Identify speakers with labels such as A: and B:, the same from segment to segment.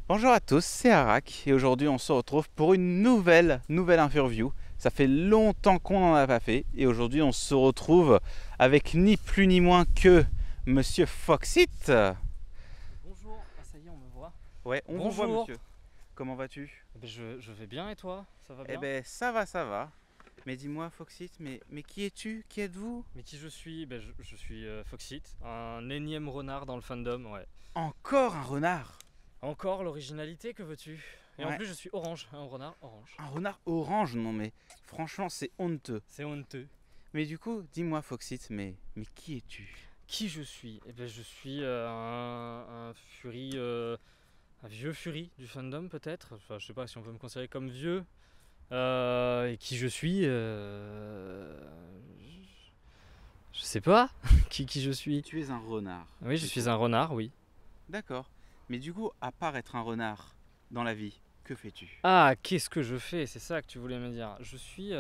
A: Bonjour à tous, c'est Arak et aujourd'hui on se retrouve pour une nouvelle interview. Ça fait longtemps qu'on n'en a pas fait et aujourd'hui on se retrouve avec ni plus ni moins que Monsieur Foxit.
B: Bonjour, ah ça y est, on me voit.
A: Ouais, on vous voit
B: Bonjour.
A: monsieur. Comment vas-tu?
B: Eh ben, je vais bien et toi? Ça va
A: Eh
B: bien?
A: ben ça va, ça va. Mais dis-moi Foxit, mais qui es-tu? Qui êtes-vous?
B: Mais qui je suis? Je suis Foxit, un énième renard dans le fandom, ouais.
A: Encore un renard?
B: Encore l'originalité, que veux-tu? Et en
A: Ouais,
B: plus je suis orange, un renard orange.
A: un renard orange, non mais franchement c'est honteux.
B: C'est honteux.
A: Mais du coup, dis-moi Foxit, mais qui es-tu?
B: Qui je suis? Eh ben je suis un fury, un vieux fury du fandom peut-être. Enfin je sais pas si on peut me considérer comme vieux. Et qui je suis? Je sais pas qui je suis.
A: Tu es un renard.
B: Oui, je
A: Du
B: suis
A: coup.
B: un renard, oui.
A: D'accord. Mais du coup, à part être un renard dans la vie, que fais-tu?
B: Ah, qu'est-ce que je fais? C'est ça que tu voulais me dire. Je suis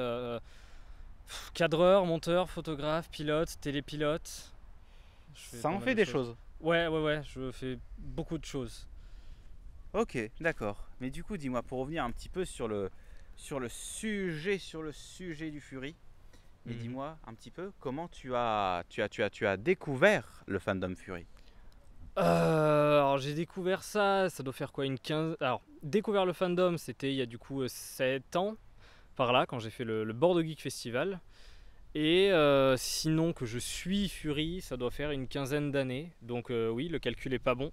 B: cadreur, monteur, photographe, pilote, télépilote. Je fais
A: Ça
B: pas
A: en
B: mal
A: fait
B: de
A: des
B: choses.
A: choses.
B: Ouais, je fais beaucoup de choses.
A: Ok, d'accord. Mais du coup, dis-moi, pour revenir un petit peu sur le sujet du Fury, mais
B: Mhm.
A: dis-moi un petit peu comment tu as découvert le fandom Fury.
B: Alors j'ai découvert ça doit faire quoi, une 15. Alors, découvert le fandom, c'était il y a du coup 7 ans, par là, quand j'ai fait le Bordeaux Geek Festival. Et sinon que je suis Fury, ça doit faire une quinzaine d'années. Donc oui, le calcul est pas bon.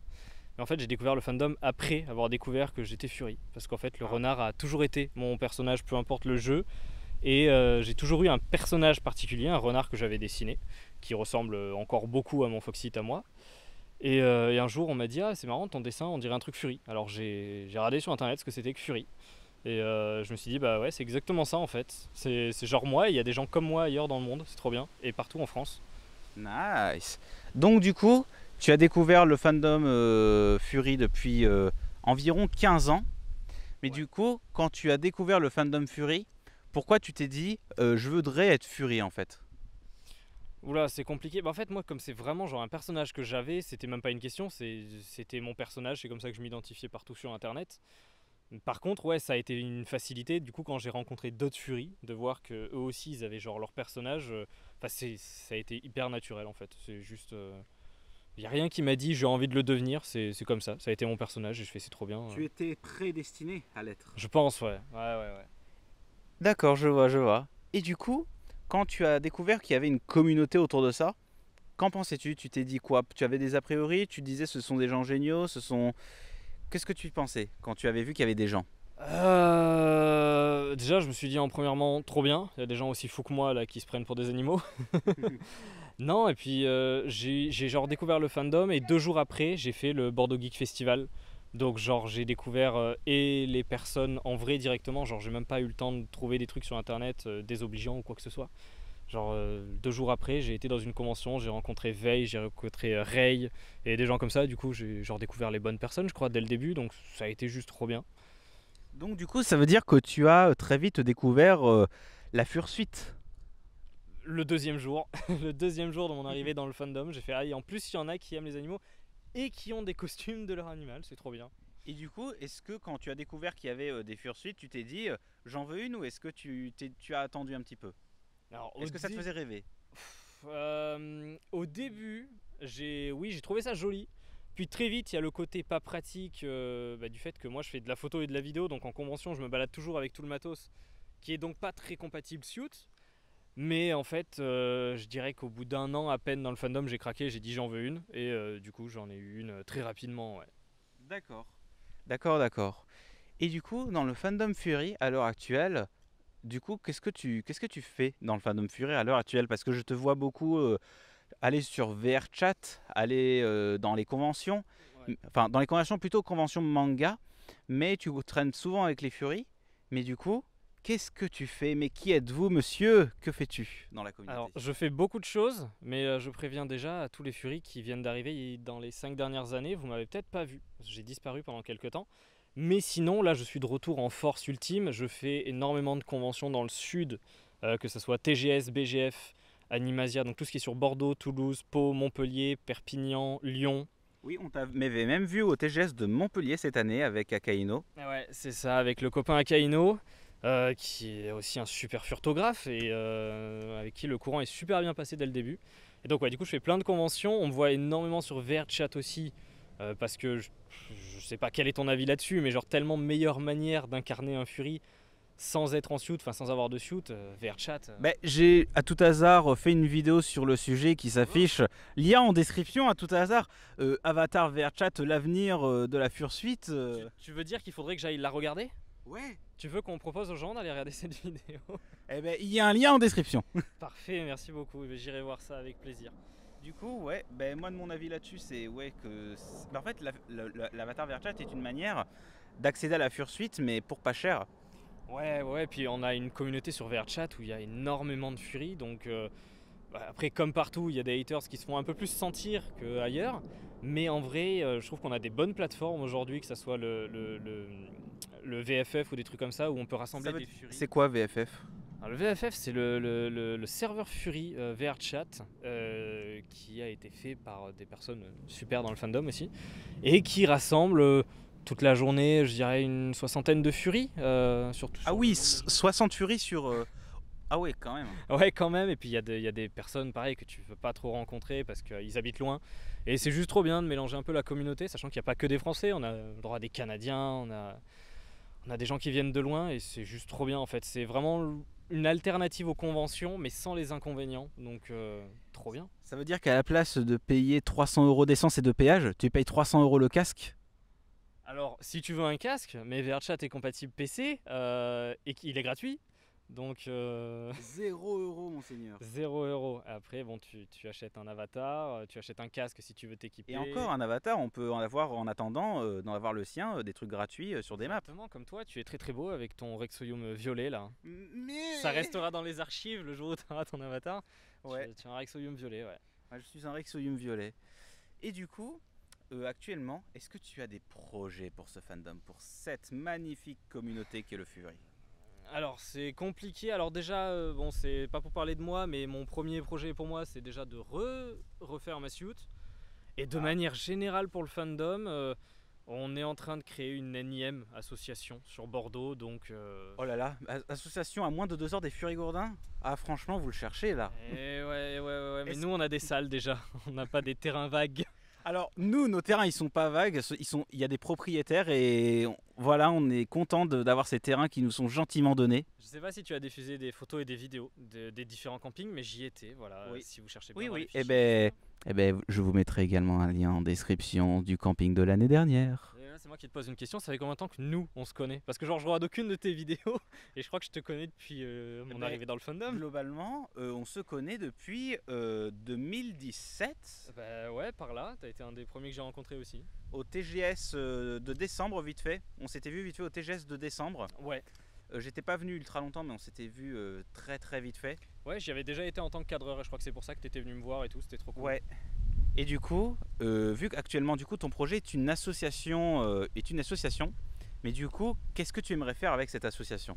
B: Mais en fait, j'ai découvert le fandom après avoir découvert que j'étais Fury. Parce qu'en fait, le
A: Ah,
B: renard a toujours été mon personnage, peu importe le jeu. Et j'ai toujours eu un personnage particulier, un renard que j'avais dessiné, qui ressemble encore beaucoup à mon Foxit à moi. Et un jour, on m'a dit: ah, c'est marrant, ton dessin, on dirait un truc Fury. Alors j'ai regardé sur internet ce que c'était que Fury. Et je me suis dit: bah ouais, c'est exactement ça en fait. C'est genre moi, et il y a des gens comme moi ailleurs dans le monde, c'est trop bien. Et partout en France.
A: nice. Donc du coup, tu as découvert le fandom Fury depuis environ 15 ans. Mais
B: Ouais.
A: du coup, quand tu as découvert le fandom Fury, pourquoi tu t'es dit je voudrais être Fury en fait?
B: Oula, c'est compliqué. Bah, en fait, moi, comme c'est vraiment genre un personnage que j'avais, c'était même pas une question, c'était mon personnage, c'est comme ça que je m'identifiais partout sur internet. Par contre, ouais, ça a été une facilité, du coup, quand j'ai rencontré d'autres Furies, de voir que eux aussi, ils avaient genre leur personnage. Enfin, ça a été hyper naturel en fait. C'est juste. Il y a rien qui m'a dit j'ai envie de le devenir, c'est comme ça a été mon personnage et je fais c'est trop bien.
A: Tu étais prédestiné à l'être.
B: Je pense, ouais.
A: D'accord, je vois, je vois. Et du coup, quand tu as découvert qu'il y avait une communauté autour de ça, qu'en pensais-tu? Tu t'es dit quoi? Tu avais des a priori? Tu disais ce sont des gens géniaux? Ce sont... Qu'est-ce que tu pensais quand tu avais vu qu'il y avait des gens?
B: Déjà, je me suis dit en premièrement, trop bien. Il y a des gens aussi fous que moi là qui se prennent pour des animaux. Non, et puis j'ai genre découvert le fandom et 2 jours après, j'ai fait le Bordeaux Geek Festival. Donc genre j'ai découvert et les personnes en vrai directement. Genre j'ai même pas eu le temps de trouver des trucs sur internet désobligeants ou quoi que ce soit. Genre 2 jours après, j'ai été dans une convention, j'ai rencontré Veil, j'ai rencontré Ray et des gens comme ça. Du coup, j'ai genre découvert les bonnes personnes, je crois, dès le début. Donc ça a été juste trop bien.
A: Donc du coup, ça veut dire que tu as très vite découvert la fursuite.
B: Le deuxième jour, le deuxième jour de mon arrivée dans le fandom, j'ai fait ah, et en plus il y en a qui aiment les animaux et qui ont des costumes de leur animal, c'est trop bien.
A: Et du coup, est-ce que quand tu as découvert qu'il y avait des fursuites, tu t'es dit j'en veux une ou est-ce que tu as attendu un petit peu?
B: Alors
A: Est-ce que ça te faisait rêver?
B: au début, j'ai trouvé ça joli. Puis très vite, il y a le côté pas pratique du fait que moi je fais de la photo et de la vidéo, donc en convention je me balade toujours avec tout le matos, qui est donc pas très compatible suit. Mais en fait, je dirais qu'au bout d'un an à peine dans le fandom, j'ai craqué, j'ai dit j'en veux une, et du coup j'en ai eu une très rapidement, ouais.
A: D'accord. D'accord, d'accord. Et du coup, dans le fandom Fury à l'heure actuelle, du coup, qu'est-ce que tu fais dans le fandom Fury à l'heure actuelle? Parce que je te vois beaucoup aller sur VRChat, aller dans les conventions,
B: Ouais.
A: enfin dans les conventions plutôt conventions manga, mais tu traînes souvent avec les Fury. Mais du coup, qu'est-ce que tu fais? Mais qui êtes-vous, monsieur? Que fais-tu dans la
B: Alors,
A: communauté?
B: je fais beaucoup de choses, mais je préviens déjà à tous les Furies qui viennent d'arriver dans les 5 dernières années, vous m'avez peut-être pas vu, parce que j'ai disparu pendant quelques temps. Mais sinon, là, je suis de retour en force ultime. Je fais énormément de conventions dans le sud, que ce soit TGS, BGF, Animasia, donc tout ce qui est sur Bordeaux, Toulouse, Pau, Montpellier, Perpignan, Lyon.
A: Oui, on t'avait même vu au TGS de Montpellier cette année avec Akaino.
B: Ah ouais, c'est ça, avec le copain Akaino, qui est aussi un super furtographe et avec qui le courant est super bien passé dès le début. Et donc ouais, du coup je fais plein de conventions, on me voit énormément sur VRChat aussi, parce que je sais pas quel est ton avis là-dessus, mais genre tellement meilleure manière d'incarner un Fury sans être en suit, enfin sans avoir de suit, VRChat.
A: J'ai à tout hasard fait une vidéo sur le sujet qui s'affiche. Lien en description à tout hasard. Avatar VRChat, l'avenir de la Fursuite.
B: Tu veux dire qu'il faudrait que j'aille la regarder?
A: Ouais.
B: Tu veux qu'on propose aux gens d'aller regarder cette vidéo?
A: Eh ben, il y a un lien en description.
B: Parfait, merci beaucoup, j'irai voir ça avec plaisir.
A: Du coup, ouais, moi de mon avis là-dessus, c'est ouais en fait, l'avatar VRChat est une manière d'accéder à la Fursuite, mais pour pas cher.
B: Ouais, puis on a une communauté sur VRChat où il y a énormément de furies, donc après comme partout, il y a des haters qui se font un peu plus sentir qu'ailleurs, mais en vrai, je trouve qu'on a des bonnes plateformes aujourd'hui, que ce soit le VFF ou des trucs comme ça, où on peut rassembler des furies.
A: C'est quoi VFF?
B: Alors, le VFF, c'est le serveur Fury VRChat qui a été fait par des personnes super dans le fandom aussi, et qui rassemble toute la journée, je dirais une soixantaine de furies. Surtout
A: Ah oui, 60 furies sur... Ah ouais, quand même.
B: Ouais, quand même. Et puis il y a des personnes pareil que tu veux pas trop rencontrer parce qu'ils habitent loin. Et c'est juste trop bien de mélanger un peu la communauté, sachant qu'il n'y a pas que des Français. On a le droit à des Canadiens, on a des gens qui viennent de loin et c'est juste trop bien en fait. C'est vraiment une alternative aux conventions mais sans les inconvénients. Donc trop bien.
A: Ça veut dire qu'à la place de payer 300 € d'essence et de péage, tu payes 300 € le casque?
B: Alors, si tu veux un casque, mais VRChat est compatible PC et qu'il est gratuit, donc
A: 0 € monseigneur.
B: 0 €. Après, bon, tu achètes un avatar, tu achètes un casque si tu veux t'équiper.
A: Et encore, un avatar, on peut en avoir en attendant, d'en avoir le sien, des trucs gratuits sur des maps.
B: Exactement, comme toi, tu es très très beau avec ton Rexoyum violet là.
A: Mais...
B: Ça restera dans les archives le jour où tu auras ton avatar.
A: Ouais.
B: Tu as un Rexoyum violet, ouais.
A: Moi, je suis un Rexoyum violet. Et du coup, actuellement, est-ce que tu as des projets pour ce fandom, pour cette magnifique communauté qu'est le Fury?
B: Alors c'est compliqué, alors déjà, bon c'est pas pour parler de moi, mais mon premier projet pour moi c'est déjà de refaire ma suit. Et de manière générale pour le fandom, on est en train de créer une énième association sur Bordeaux, donc...
A: Oh là là, association à moins de 2 heures des Fury Gourdins? Ah franchement, vous le cherchez là.
B: Ouais, mais nous on a des salles déjà, on n'a pas des terrains vagues.
A: Alors nous, nos terrains ils sont pas vagues, il y a des propriétaires et voilà, on est content d'avoir ces terrains qui nous sont gentiment donnés.
B: Je sais pas si tu as diffusé des photos et des vidéos des différents campings, mais j'y étais, voilà,
A: Oui.
B: si vous cherchez bien.
A: Oui, eh ben, je vous mettrai également un lien en description du camping de l'année dernière.
B: Et là, c'est moi qui te pose une question, ça fait combien de temps que nous on se connaît? Parce que genre je regarde aucune de tes vidéos et je crois que je te connais depuis mon arrivée dans le fandom.
A: Globalement, on se connaît depuis 2017.
B: Bah ouais, par là, t'as été un des premiers que j'ai rencontré aussi.
A: Au TGS de décembre, vite fait. On s'était vu vite fait au TGS de décembre.
B: Ouais.
A: J'étais pas venu ultra longtemps, mais on s'était vu très très vite fait.
B: Ouais, j'y avais déjà été en tant que cadreur et je crois que c'est pour ça que t'étais venu me voir et tout, c'était trop cool.
A: Ouais. Et du coup, vu qu'actuellement du coup ton projet est une association, mais du coup, qu'est-ce que tu aimerais faire avec cette association?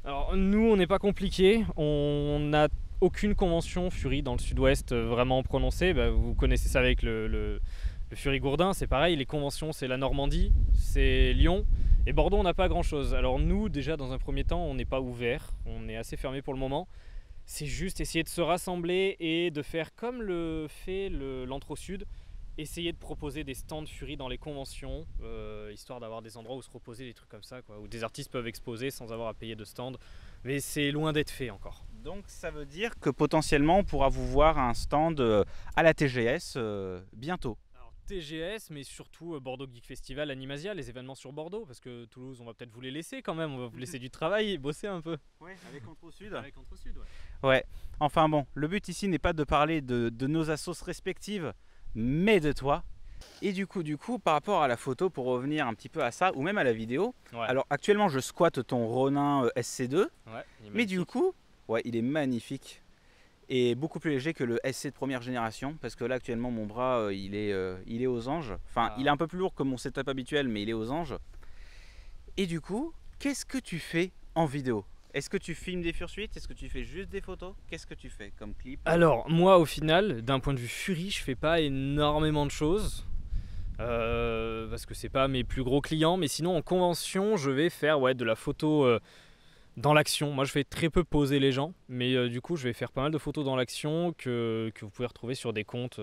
B: Alors nous, on n'est pas compliqué, on n'a aucune convention Fury dans le sud-ouest vraiment prononcée. Bah, vous connaissez ça avec le Fury Gourdin, c'est pareil, les conventions c'est la Normandie, c'est Lyon, et Bordeaux on n'a pas grand chose. Alors nous déjà dans un premier temps on n'est pas ouvert, on est assez fermé pour le moment. C'est juste essayer de se rassembler et de faire comme le fait l'Antro Sud, essayer de proposer des stands Fury dans les conventions, histoire d'avoir des endroits où se reposer, des trucs comme ça, quoi, où des artistes peuvent exposer sans avoir à payer de stand. Mais c'est loin d'être fait encore.
A: Donc ça veut dire que potentiellement on pourra vous voir à un stand à la TGS bientôt.
B: Alors, TGS, mais surtout Bordeaux Geek Festival, Animasia, les événements sur Bordeaux, parce que Toulouse, on va peut-être vous les laisser quand même, on va vous laisser du travail et bosser un peu.
A: Ouais, avec Antro Sud.
B: Avec Antro Sud, ouais.
A: Ouais, enfin bon, le but ici n'est pas de parler de nos assos respectives, mais de toi. Et du coup, par rapport à la photo, pour revenir un petit peu à ça, ou même à la vidéo,
B: Ouais.
A: alors actuellement je squatte ton Ronin SC2,
B: Ouais,
A: mais du coup, ouais, il est magnifique. Et beaucoup plus léger que le SC de première génération, parce que là actuellement mon bras il est aux anges. Enfin, il est un peu plus lourd que mon setup habituel, mais il est aux anges. Et du coup, qu'est-ce que tu fais en vidéo? Est-ce que tu filmes des fursuites? Est-ce que tu fais juste des photos? Qu'est-ce que tu fais comme clip?
B: Alors, moi au final, d'un point de vue Fury, je fais pas énormément de choses. parce que c'est pas mes plus gros clients. Mais sinon, en convention, je vais faire de la photo dans l'action. Moi, je fais très peu poser les gens, mais du coup, je vais faire pas mal de photos dans l'action que vous pouvez retrouver sur des comptes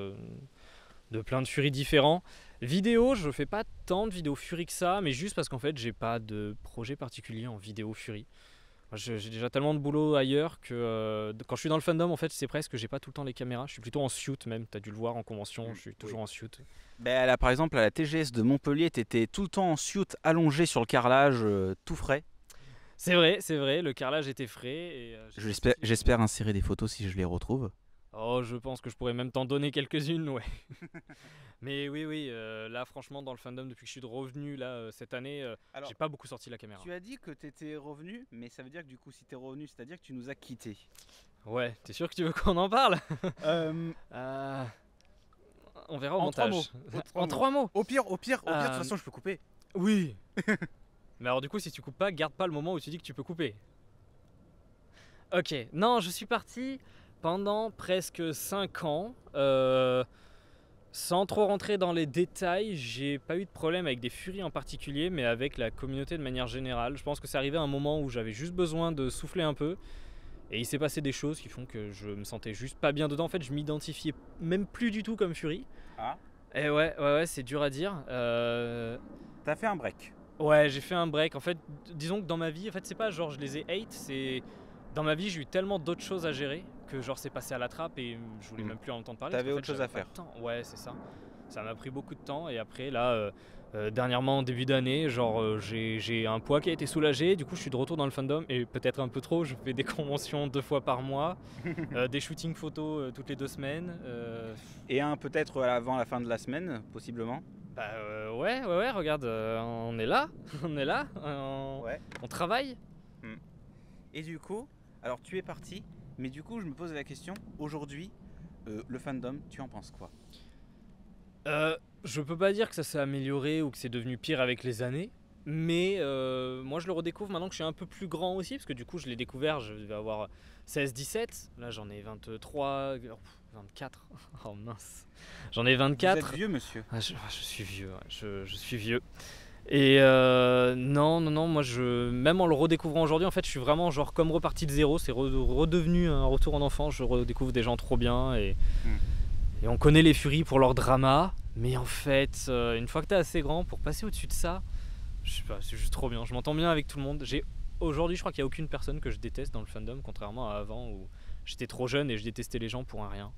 B: de plein de Fury différents. Vidéo, je fais pas tant de vidéos Fury que ça, mais juste parce qu'en fait, j'ai pas de projet particulier en vidéo Fury. Moi, j'ai déjà tellement de boulot ailleurs que quand je suis dans le fandom, en fait, c'est presque que j'ai pas tout le temps les caméras. Je suis plutôt en suit même. T'as dû le voir en convention, je suis toujours en suit.
A: Ben, là, par exemple, à la TGS de Montpellier, t'étais tout le temps en suit allongé sur le carrelage, tout frais.
B: C'est vrai, le carrelage était frais. Et,
A: J'espère insérer des photos si je les retrouve.
B: Oh, je pense que je pourrais même t'en donner quelques-unes, ouais. Mais oui, là franchement dans le fandom depuis que je suis revenu là cette année,
A: Alors,
B: j'ai pas beaucoup sorti la caméra.
A: tu as dit que t'étais revenu, mais ça veut dire que du coup, si t'es revenu, c'est-à-dire que tu nous as quittés.
B: Ouais, t'es sûr que tu veux qu'on en parle?
A: Euh,
B: On verra au
A: En trois
B: montage.
A: mots.
B: En 3 mots.
A: Au pire, de toute façon, je peux couper.
B: Oui. Mais alors du coup si tu coupes pas, garde pas le moment où tu dis que tu peux couper. Ok, non, je suis parti pendant presque 5 ans. Sans trop rentrer dans les détails, j'ai pas eu de problème avec des Furies en particulier, mais avec la communauté de manière générale. Je pense que c'est arrivé à un moment où j'avais juste besoin de souffler un peu. Et il s'est passé des choses qui font que je me sentais juste pas bien dedans. En fait, je m'identifiais même plus du tout comme Fury.
A: Ah.
B: Et ouais, c'est dur à dire.
A: T'as fait un break.
B: Ouais, j'ai fait un break. En fait, disons que dans ma vie, en fait, c'est pas genre je les ai hate, c'est dans ma vie, j'ai eu tellement d'autres choses à gérer que genre c'est passé à la trappe et je voulais même plus en entendre parler.
A: T'avais
B: parce
A: autre
B: qu'en
A: chose à
B: j'avais pas
A: faire.
B: de temps. Ouais, c'est ça. Ça m'a pris beaucoup de temps et après là, dernièrement en début d'année, genre j'ai un poids qui a été soulagé. Du coup, je suis de retour dans le fandom et peut-être un peu trop. Je fais des conventions 2 fois par mois, des shootings photos toutes les 2 semaines.
A: Et un peut-être avant la fin de la semaine, possiblement.
B: Ouais, regarde, on est là,
A: Ouais.
B: on travaille.
A: Et du coup, alors tu es parti, mais du coup, je me pose la question, aujourd'hui, le fandom, tu en penses quoi?
B: Je peux pas dire que ça s'est amélioré ou que c'est devenu pire avec les années, mais moi je le redécouvre maintenant que je suis un peu plus grand aussi, parce que du coup je l'ai découvert, je vais avoir 16-17, là j'en ai 23, 24, oh mince, j'en ai
A: Vous
B: 24.
A: êtes vieux, monsieur.
B: Je suis vieux, ouais, je suis vieux. Et non, moi même en le redécouvrant aujourd'hui, en fait je suis vraiment genre comme reparti de zéro, c'est redevenu un retour en enfance, je redécouvre des gens trop bien et on connaît les Furies pour leur drama, mais en fait, une fois que t'es assez grand pour passer au-dessus de ça, je sais pas, c'est juste trop bien. Je m'entends bien avec tout le monde. Aujourd'hui, je crois qu'il n'y a aucune personne que je déteste dans le fandom, contrairement à avant où j'étais trop jeune et je détestais les gens pour un rien.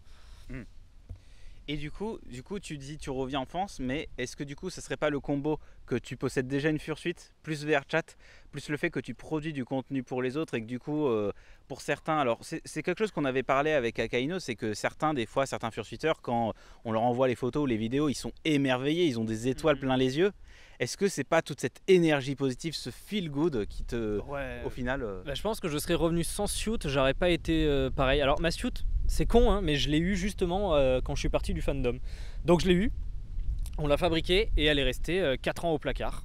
A: Et du coup, tu dis tu reviens en France, mais est-ce que du coup, ce serait pas le combo que tu possèdes déjà une Fursuite, plus VRChat, plus le fait que tu produis du contenu pour les autres et que du coup, pour certains, alors c'est quelque chose qu'on avait parlé avec Akaino, c'est que certains Fursuiteurs, quand on leur envoie les photos ou les vidéos, ils sont émerveillés, ils ont des étoiles plein les yeux. Est-ce que c'est pas toute cette énergie positive, ce feel good qui te, au final,
B: Je pense que je serais revenu sans suit, j'aurais pas été pareil. Alors ma suit, c'est con, hein, mais je l'ai eu justement quand je suis parti du fandom. Donc je l'ai eu, on l'a fabriquée et elle est restée 4 ans au placard.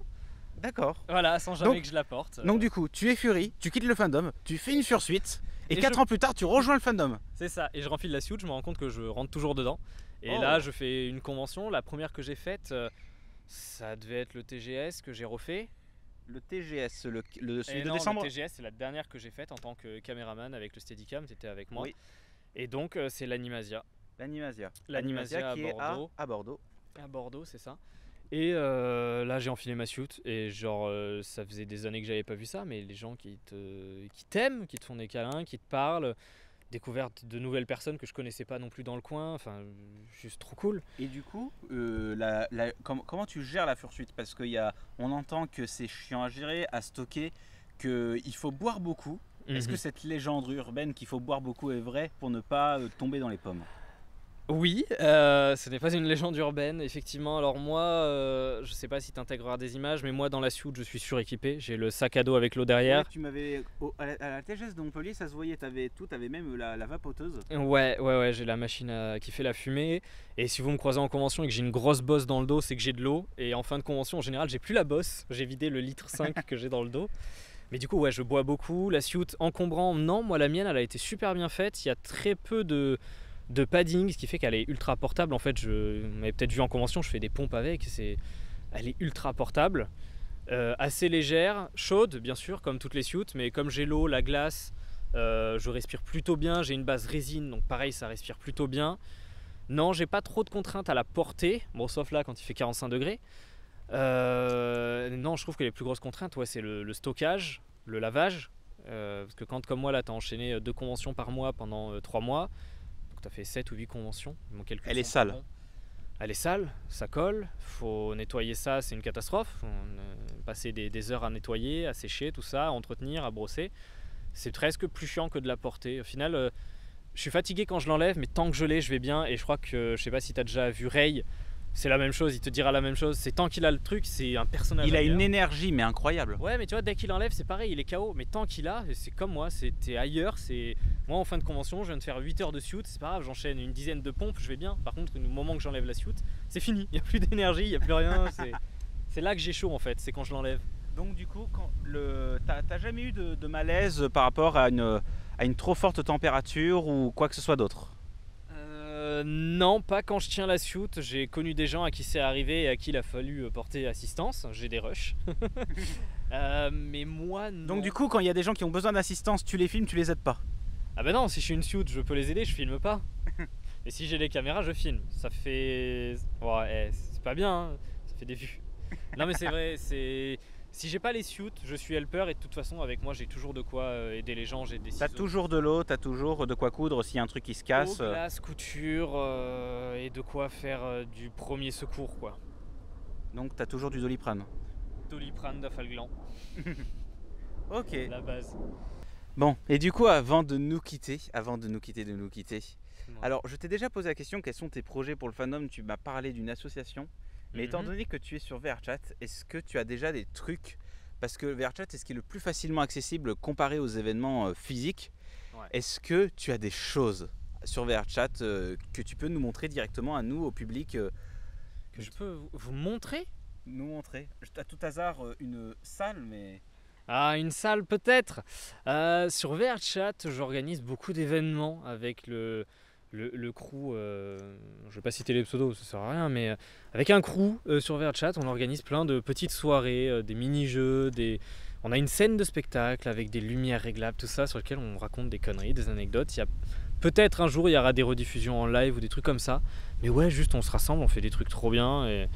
A: D'accord.
B: Voilà, sans jamais que je la porte.
A: Donc du coup, tu es Fury, tu quittes le fandom, tu fais une Fursuite, et 4
B: je-
A: ans plus tard, tu rejoins le fandom.
B: C'est ça, et je renfile la suit, je me rends compte que je rentre toujours dedans. Et
A: Oh.
B: là, je fais une convention, la première que j'ai faite, ça devait être le TGS que j'ai refait.
A: Le TGS, celui
B: Et
A: de
B: non,
A: décembre.
B: le TGS, c'est la dernière que j'ai faite en tant que caméraman avec le Steadicam, t'étais avec moi.
A: Oui.
B: Et donc, c'est l'Animasia.
A: L'Animasia.
B: L'Animasia
A: qui est
B: Bordeaux.
A: à Bordeaux.
B: À Bordeaux, c'est ça. Et là, j'ai enfilé ma suit. Et genre, ça faisait des années que j'avais pas vu ça, mais les gens qui t'aiment, qui te font des câlins, qui te parlent, découverte de nouvelles personnes que je connaissais pas non plus dans le coin, enfin, juste trop cool.
A: Et du coup, comment tu gères la Fursuite? Parce on entend que c'est chiant à gérer, à stocker, qu'il faut boire beaucoup. Est-ce que cette légende urbaine qu'il faut boire beaucoup est vraie pour ne pas tomber dans les pommes?
B: Oui, ce n'est pas une légende urbaine, effectivement. Alors moi, je sais pas si tu intégreras des images, mais moi dans la suite, je suis suréquipé. J'ai le sac à dos avec l'eau derrière.
A: Ouais, tu m'avais à la TGS de Montpellier, ça se voyait, t'avais même la vapoteuse.
B: Ouais, j'ai la machine qui fait la fumée. Et si vous me croisez en convention et que j'ai une grosse bosse dans le dos, c'est que j'ai de l'eau. Et en fin de convention, en général, j'ai plus la bosse. J'ai vidé le litre 5 que j'ai dans le dos. Mais du coup, ouais, je bois beaucoup. La suite encombrant, non, moi la mienne, elle a été super bien faite. Il y a très peu de de padding, ce qui fait qu'elle est ultra portable. En fait, vous m'avez peut-être vu en convention, je fais des pompes avec, elle est ultra portable, assez légère, chaude bien sûr, comme toutes les suits, mais comme j'ai l'eau, la glace, je respire plutôt bien. J'ai une base résine, donc pareil, ça respire plutôt bien. Non, j'ai pas trop de contraintes à la portée, bon, sauf là quand il fait 45 degrés. Non, je trouve que les plus grosses contraintes, ouais, c'est le stockage, le lavage. Parce que quand, comme moi, là, tu as enchaîné 2 conventions par mois pendant 3 mois, donc tu as fait 7 ou 8 conventions. Mon calcul
A: Elle est
B: sont pas
A: sale.
B: bons. Elle est sale, ça colle, faut nettoyer ça, c'est une catastrophe. Passer des heures à nettoyer, à sécher, tout ça, à entretenir, à brosser. C'est presque plus chiant que de la porter. Au final, je suis fatigué quand je l'enlève, mais tant que je l'ai, je vais bien. Et je crois que, je sais pas si tu as déjà vu Ray, c'est la même chose, il te dira la même chose. C'est tant qu'il a le truc, c'est un personnage.
A: Il a
B: ailleurs.
A: une énergie, mais incroyable.
B: Ouais, mais tu vois, dès qu'il enlève, c'est pareil, il est KO. Mais tant qu'il a, c'est comme moi, t'es ailleurs. Moi, en fin de convention, je viens de faire 8 heures de suit, c'est pas grave, j'enchaîne une dizaine de pompes, je vais bien. Par contre, au moment que j'enlève la suit, c'est fini. Il n'y a plus d'énergie, il n'y a plus rien. C'est là que j'ai chaud en fait, c'est quand je l'enlève.
A: Donc du coup, t'as jamais eu de malaise par rapport à une trop forte température ou quoi que ce soit d'autre?
B: Non, pas quand je tiens la suit. J'ai connu des gens à qui c'est arrivé et à qui il a fallu porter assistance. J'ai des rushs. Mais moi, non.
A: Donc du coup, quand il y a des gens qui ont besoin d'assistance, tu les filmes, tu les aides pas?
B: Ah bah non, si je suis une suit, je peux les aider, je filme pas. Et si j'ai les caméras, je filme. Ça fait... Ouais, c'est pas bien, hein. Ça fait des vues. Non mais c'est vrai, si j'ai pas les suits, je suis helper et de toute façon avec moi j'ai toujours de quoi aider les gens, j'ai des ciseaux.
A: T'as toujours de l'eau, t'as toujours de quoi coudre s'il y a un truc qui se casse.
B: Eau, glace, couture et de quoi faire du premier secours quoi.
A: Donc t'as toujours du Doliprane.
B: Doliprane d'Afalglan,
A: Ok.
B: la base.
A: Bon, et du coup, avant de nous quitter,
B: Ouais.
A: alors je t'ai déjà posé la question, quels sont tes projets pour le fandom? Tu m'as parlé d'une association, mais étant donné que tu es sur VRChat, est-ce que tu as déjà des trucs? Parce que VRChat est ce qui est le plus facilement accessible comparé aux événements physiques.
B: Ouais.
A: Est-ce que tu as des choses sur VRChat que tu peux nous montrer directement à nous, au public
B: Que je peux vous montrer?
A: Nous montrer. À tout hasard, une salle, mais...
B: Ah, une salle peut-être. Sur VRChat, j'organise beaucoup d'événements avec le crew. Je vais pas citer les pseudos, ça sert à rien, mais avec un crew sur VRChat, on organise plein de petites soirées, des mini-jeux, on a une scène de spectacle avec des lumières réglables, tout ça, sur lequel on raconte des conneries, des anecdotes. Peut-être un jour il y aura des rediffusions en live ou des trucs comme ça, mais ouais, juste on se rassemble, on fait des trucs trop bien et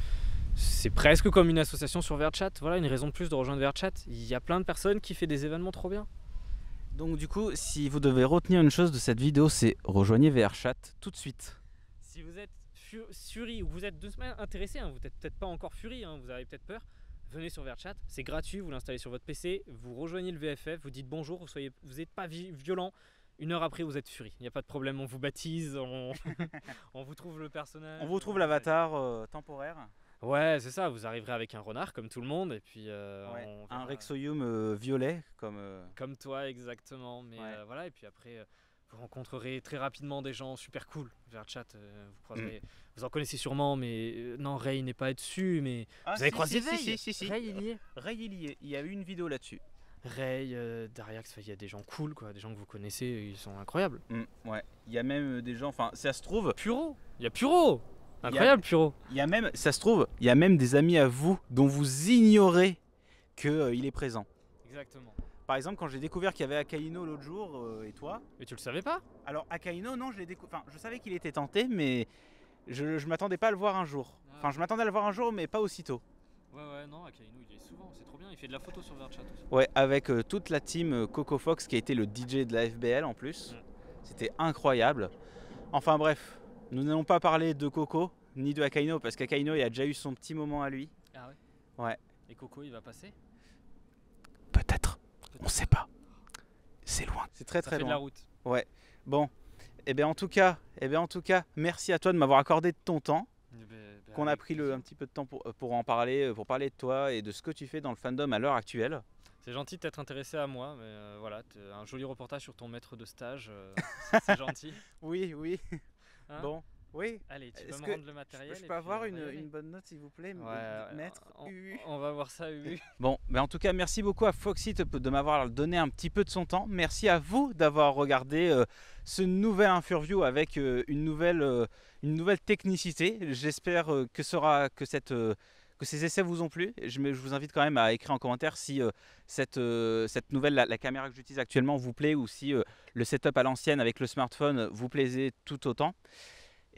B: c'est presque comme une association sur VRChat. Voilà, une raison de plus de rejoindre VRChat. Il y a plein de personnes qui font des événements trop bien.
A: Donc du coup, si vous devez retenir une chose de cette vidéo, c'est rejoignez VRChat tout de suite.
B: Si vous êtes Fury ou vous êtes de semaine intéressé, hein, vous n'êtes peut-être pas encore Fury, hein, vous avez peut-être peur, venez sur VRChat, c'est gratuit, vous l'installez sur votre PC, vous rejoignez le VFF, vous dites bonjour, vous n'êtes pas violent. Une heure après, vous êtes Fury, il n'y a pas de problème, on vous baptise, on vous trouve le personnage.
A: On vous trouve l'avatar temporaire.
B: Ouais, c'est ça, vous arriverez avec un renard comme tout le monde et puis
A: un Rexoium violet
B: comme toi exactement, mais
A: Ouais.
B: voilà, et puis après vous rencontrerez très rapidement des gens super cool vers le chat, vous croiserez, vous en connaissez sûrement, mais non, Ray n'est pas dessus, mais vous avez croisé Ray.
A: si.
B: Ray il y est.
A: Ray il y est, il y a eu une vidéo là-dessus.
B: Ray, Dariax, il y a des gens cool quoi, des gens que vous connaissez, ils sont incroyables.
A: Ouais, il y a même des gens, enfin ça se trouve,
B: Puro, il y a Puro. Incroyable, Puro.
A: il y a même, ça se trouve, il y a même des amis à vous dont vous ignorez qu'il est présent.
B: Exactement.
A: Par exemple, quand j'ai découvert qu'il y avait Akaino l'autre jour et toi,
B: Mais tu le savais pas?
A: alors Akaino, non, je savais qu'il était tenté, mais je m'attendais pas à le voir un jour. Enfin, je m'attendais à le voir un jour, mais pas aussitôt.
B: Ouais, non, Akainu il est souvent, c'est trop bien, il fait de la photo sur VRChat aussi.
A: Ouais, avec toute la team Coco Fox qui a été le DJ de la FBL en plus. C'était incroyable. Enfin bref, nous n'allons pas parler de Coco ni de Akaino parce qu'Akaino il a déjà eu son petit moment à lui.
B: Ah ouais?
A: Ouais.
B: Et Coco il va passer?
A: Peut-être, on sait pas. C'est loin. C'est très
B: Ça
A: très
B: fait de
A: loin.
B: la route.
A: Ouais. Bon. Eh bien en tout cas, merci à toi de m'avoir accordé de ton temps. Qu'on a pris un petit peu de temps pour en parler, pour parler de toi et de ce que tu fais dans le fandom à l'heure actuelle.
B: C'est gentil de t'être intéressé à moi, mais voilà, un joli reportage sur ton maître de stage, c'est gentil.
A: Oui.
B: Hein?
A: Bon, Oui.
B: Allez, tu peux
A: Est-ce
B: me
A: que
B: rendre le matériel
A: je
B: et
A: peux
B: puis
A: avoir
B: on va y aller.
A: une bonne note s'il vous plaît,
B: Ouais,
A: maître UU?
B: on va voir ça, Ubu.
A: Bon, en tout cas, merci beaucoup à Foxy de m'avoir donné un petit peu de son temps. Merci à vous d'avoir regardé ce nouvel Infurview avec une nouvelle technicité. J'espère que ces essais vous ont plu. Je vous invite quand même à écrire en commentaire si cette nouvelle, la caméra que j'utilise actuellement vous plaît ou si le setup à l'ancienne avec le smartphone vous plaisait tout autant.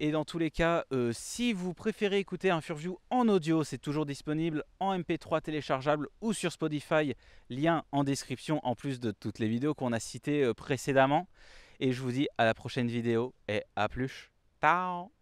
A: Et dans tous les cas, si vous préférez écouter un Furview en audio, c'est toujours disponible en MP3 téléchargeable ou sur Spotify, lien en description en plus de toutes les vidéos qu'on a citées précédemment. Et je vous dis à la prochaine vidéo et à plus. Ciao.